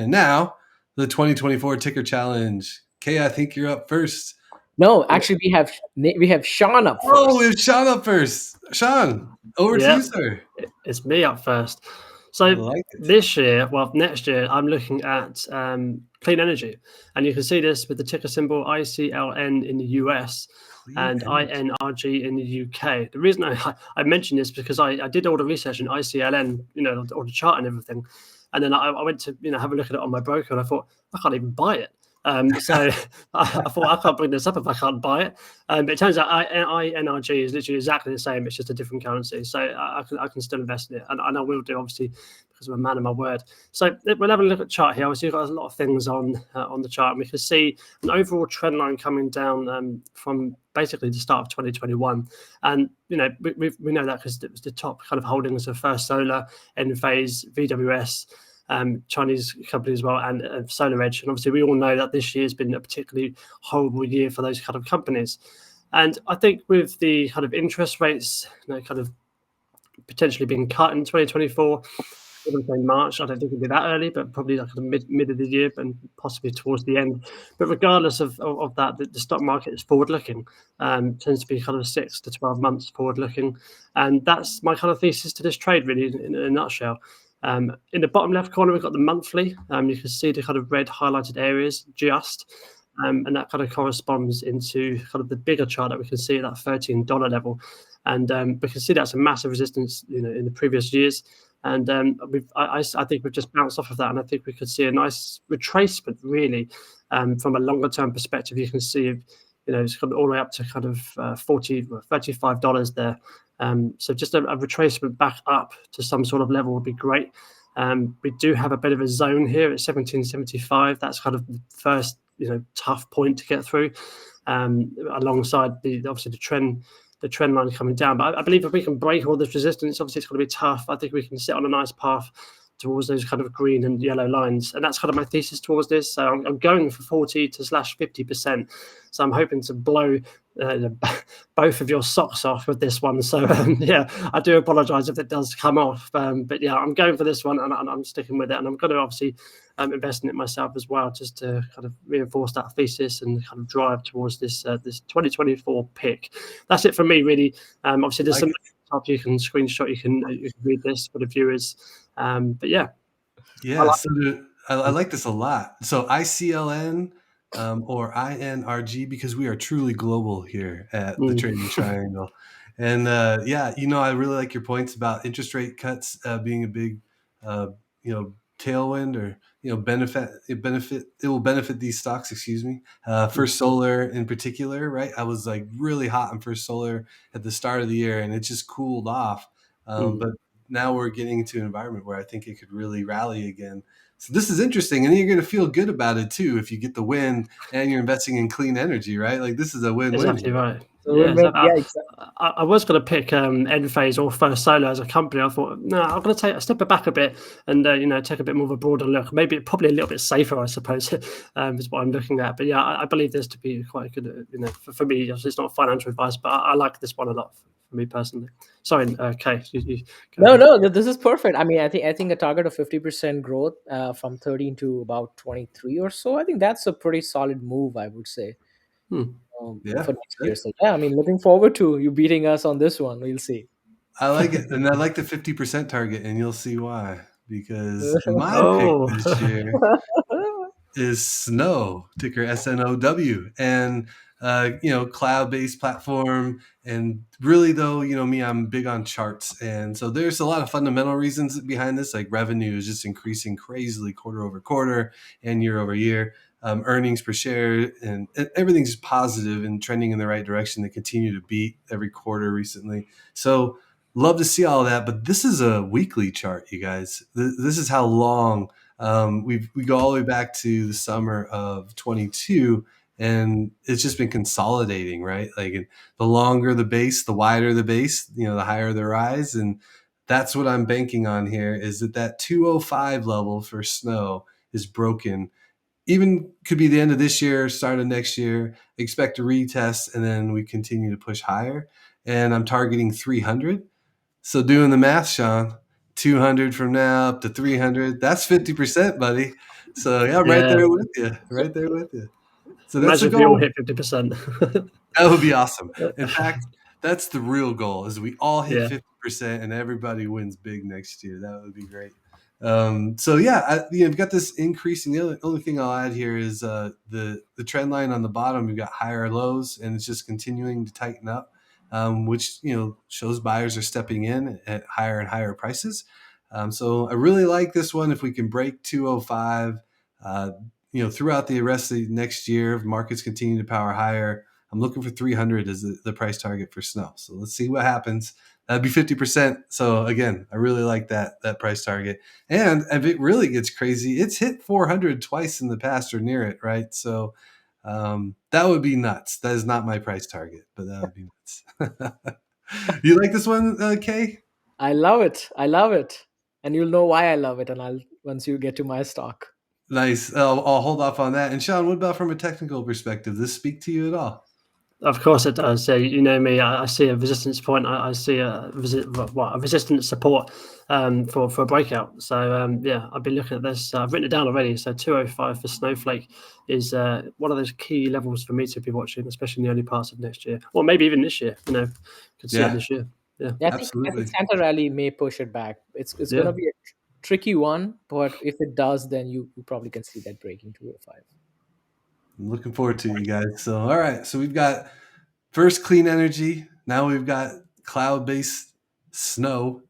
And now, the 2024 Ticker Challenge. Kay, I think you're up first. No, actually, we have Sean up Oh, we first. have Sean up first. Sean, over to you, Yeah, sir. it's me up first. I So like it. next year, I'm looking at clean energy. And you can see this with the ticker symbol ICLN in the US Clean and energy. INRG in the UK. The reason I mention this because I did all the research in ICLN, all the chart and everything. And then I went to, have a look at it on my broker and I thought, I can't even buy it. So I thought I can't bring this up if I can't buy it. But it turns out INRG is literally exactly the same. It's just a different currency. So I can still invest in it. And I will do, obviously, because I'm a man of my word. So we'll have a look at the chart here. Obviously, you've got a lot of things on the chart. And we can see an overall trend line coming down from basically the start of 2021. And, we know that because it was the top kind of holdings of First Solar, Enphase, VWS, Chinese company as well, and SolarEdge. And obviously, we all know that this year has been a particularly horrible year for those kind of companies. And I think with the kind of interest rates, kind of potentially being cut in 2024, even in March, I don't think it'll be that early, but probably like the mid of the year and possibly towards the end. But regardless of that, the stock market is forward looking, tends to be kind of 6 to 12 months forward looking. And that's my kind of thesis to this trade, really, in a nutshell. In the bottom left corner, we've got the monthly. You can see the kind of red highlighted areas just. And that kind of corresponds into kind of the bigger chart that we can see at that $13 level. And we can see that's a massive resistance, in the previous years. And I think we've just bounced off of that, and I think we could see a nice retracement, really, from a longer term perspective. You can see, it's gone all the way up to kind of $35 there. So just a retracement back up to some sort of level would be great. We do have a bit of a zone here at 1775. That's kind of the first, tough point to get through, alongside obviously the trend line coming down. But I believe if we can break all this resistance, obviously it's going to be tough. I think we can sit on a nice path towards those kind of green and yellow lines. And that's kind of my thesis towards this. So I'm going for 40 to slash 50%. So I'm hoping to blow both of your socks off with this one. So I do apologize if it does come off. But yeah, I'm going for this one and I'm sticking with it. And I'm going to obviously invest in it myself as well, just to kind of reinforce that thesis and kind of drive towards this 2024 pick. That's it for me, really. Obviously, there's some top you can screenshot. You can read this for the viewers. But yeah. Yeah, I like this a lot. So ICLN or INRG, because we are truly global here at the Trading Triangle. And I really like your points about interest rate cuts being a big, tailwind or benefit. It will benefit these stocks. Excuse me. First Solar in particular, right? I was like really hot on First Solar at the start of the year, and it just cooled off. But now we're getting into an environment where I think it could really rally again. So this is interesting, and you're going to feel good about it too if you get the win and you're investing in clean energy, right? Like this is a win-win. Exactly right. So Yeah, exactly. I was going to pick Enphase or First Solar as a company. I thought, no, I'm going to step it back a bit and take a bit more of a broader look. Maybe probably a little bit safer, I suppose, is what I'm looking at. But yeah, I believe this to be quite good. For me, it's not financial advice, but I like this one a lot for me personally. Sorry, Kay. No, this is perfect. I mean, I think a target of 50% growth from 13 to about 23 or so. I think that's a pretty solid move, I would say, Yeah, for next year. So yeah, I mean, looking forward to you beating us on this one. We'll see. I like it, and I like the 50% target, and you'll see why. Because my pick Oh, this year is Snow, ticker SNOW, and cloud-based platform. And really, though, me, I'm big on charts, and so there's a lot of fundamental reasons behind this. Like revenue is just increasing crazily quarter over quarter and year over year. Earnings per share and everything's just positive and trending in the right direction. They continue to beat every quarter recently. So love to see all that, but this is a weekly chart, you guys. This is how long we go all the way back to the summer of 22, and it's just been consolidating, right? Like the longer the base, the wider the base, the higher the rise. And that's what I'm banking on here, is that 205 level for Snow is broken. Even could be the end of this year, start of next year. Expect a retest, and then we continue to push higher. And I'm targeting 300. So doing the math, Sean, 200 from now up to 300, that's 50%, buddy. So yeah, I'm right Yeah. there with you. Right there with you. So that's the Imagine if we all goal. hit 50%. That would be awesome. In fact, that's the real goal is we all hit Yeah. 50% and everybody wins big next year. That would be great. So yeah, we've got this increasing. The only thing I'll add here is the trend line on the bottom. We've got higher lows, and it's just continuing to tighten up, which shows buyers are stepping in at higher and higher prices. So I really like this one. If we can break 205, throughout the rest of the next year, if markets continue to power higher, I'm looking for 300 as the price target for snow. So let's see what happens. That'd be 50%. So again, I really like that price target. And if it really gets crazy, it's hit 400 twice in the past or near it, right? So that would be nuts. That is not my price target, but that would be nuts. You like this one, Kay? I love it. I love it. And you'll know why I love it, and I'll once you get to my stock. Nice. I'll hold off on that. And Sean, what about from a technical perspective? Does this speak to you at all? Of course it does. So you know me, I see a resistance point. I see a resistance support for a breakout. So yeah, I've been looking at this. I've written it down already. So 205 for Snowflake is one of those key levels for me to be watching, especially in the early parts of next year, or maybe even this year. Could see it Yeah, this year. Yeah, Yeah, I think absolutely. Santa Rally may push it back. It's yeah. gonna be a tricky one, but if it does, then you probably can see that breaking 205. I'm looking forward to you guys. So, all right. So we've got first clean energy. Now we've got cloud-based snow.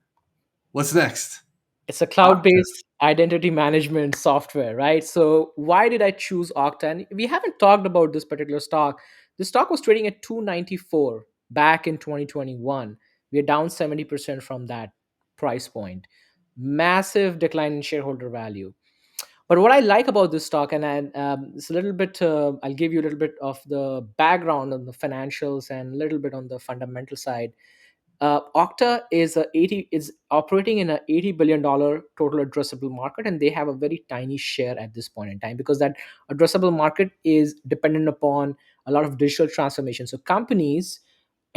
What's next? It's a Okta. cloud-based identity management software, right? So why did I choose Okta? And we haven't talked about this particular stock. The stock was trading at 294 back in 2021. We are down 70% from that price point. Massive decline in shareholder value. But what I like about this stock, and it's a little bit, I'll give you a little bit of the background on the financials and a little bit on the fundamental side. Okta is operating in a $80 billion total addressable market, and they have a very tiny share at this point in time because that addressable market is dependent upon a lot of digital transformation. So companies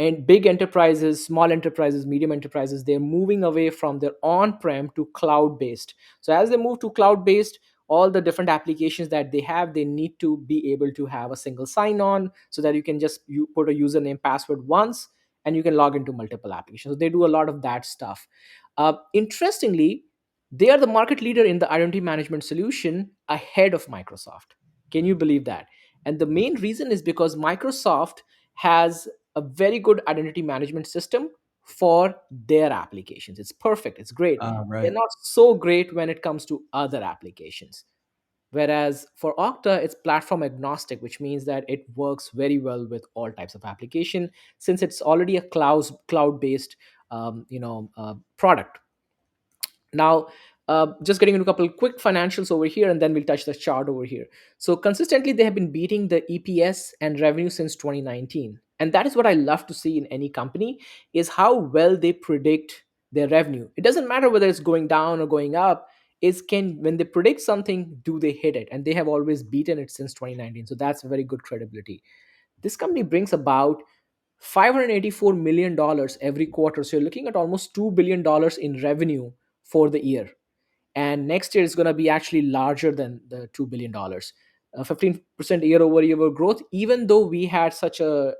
and big enterprises, small enterprises, medium enterprises, they're moving away from their on-prem to cloud-based. So as they move to cloud-based, all the different applications that they have, they need to be able to have a single sign-on so that you put a username password once and you can log into multiple applications. So they do a lot of that stuff. Interestingly, they are the market leader in the identity management solution ahead of Microsoft. Can you believe that? And the main reason is because Microsoft has a very good identity management system for their applications. It's perfect, it's great. They're Right. not so great when it comes to other applications. Whereas for Okta, it's platform agnostic, which means that it works very well with all types of application since it's already a cloud based product. Now, just getting into a couple quick financials over here, and then we'll touch the chart over here. So, consistently, they have been beating the EPS and revenue since 2019, and that is what I love to see in any company is how well they predict their revenue. It doesn't matter whether it's going down or going up. Is can when they predict something, do they hit it? And they have always beaten it since 2019. So that's very good credibility. This company brings about $584 million every quarter. So you're looking at almost $2 billion in revenue for the year. And next year is going to be actually larger than the $2 billion. 15% year over year growth, even though we had such a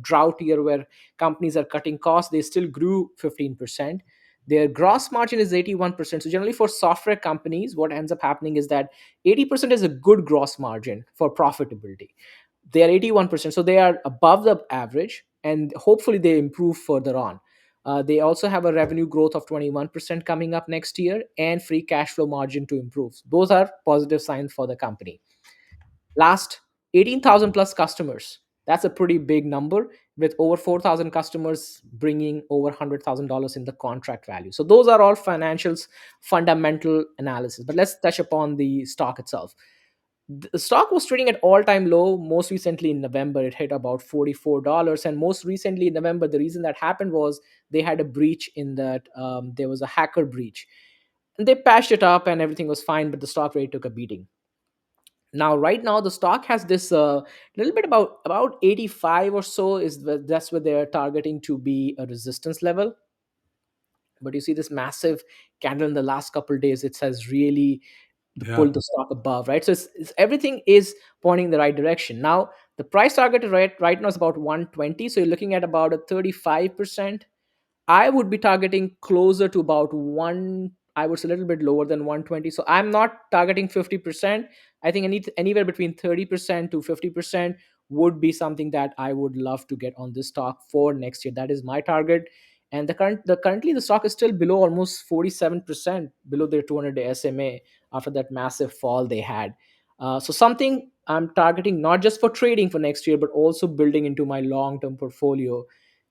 drought year where companies are cutting costs, they still grew 15%. Their gross margin is 81%. So generally for software companies, what ends up happening is that 80% is a good gross margin for profitability. They are 81%, so they are above the average, and hopefully they improve further on. They also have a revenue growth of 21% coming up next year and free cash flow margin to improve. Those are positive signs for the company. Last, 18,000 plus customers. That's a pretty big number with over 4,000 customers bringing over $100,000 in the contract value. So those are all financials, fundamental analysis. But let's touch upon the stock itself. The stock was trading at all-time low. Most recently in November it hit about $44, and most recently in November the reason that happened was they had a breach in that there was a hacker breach, and they patched it up and everything was fine, but the stock rate took a beating. Now right now the stock has this little bit about 85 or so that's where they're targeting to be a resistance level. But you see this massive candle in the last couple of days, it has really Yeah. pull the stock above, right? So everything is pointing in the right direction. Now the price target right now is about 120, so you're looking at about a 35%. I would be targeting closer to about one. I was a little bit lower than 120. So I'm not targeting 50%. I think anywhere between 30% to 50% would be something that I would love to get on this stock for next year. That is my target. And currently the stock is still below almost 47% below their 200-day SMA after that massive fall they had. So something I'm targeting not just for trading for next year, but also building into my long-term portfolio,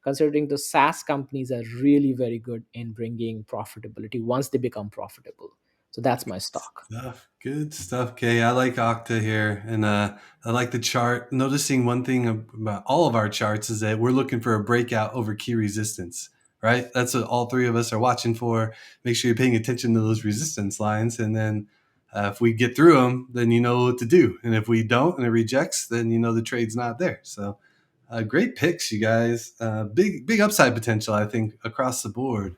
considering the SaaS companies are really very good in bringing profitability once they become profitable. So that's my stock. Stuff. Good stuff, Kay. I like Okta here, and I like the chart. Noticing one thing about all of our charts is that we're looking for a breakout over key resistance, right? That's what all three of us are watching for. Make sure you're paying attention to those resistance lines, and then if we get through them, then you know what to do. And if we don't, and it rejects, then you know the trade's not there. So great picks, you guys. Big upside potential, I think, across the board.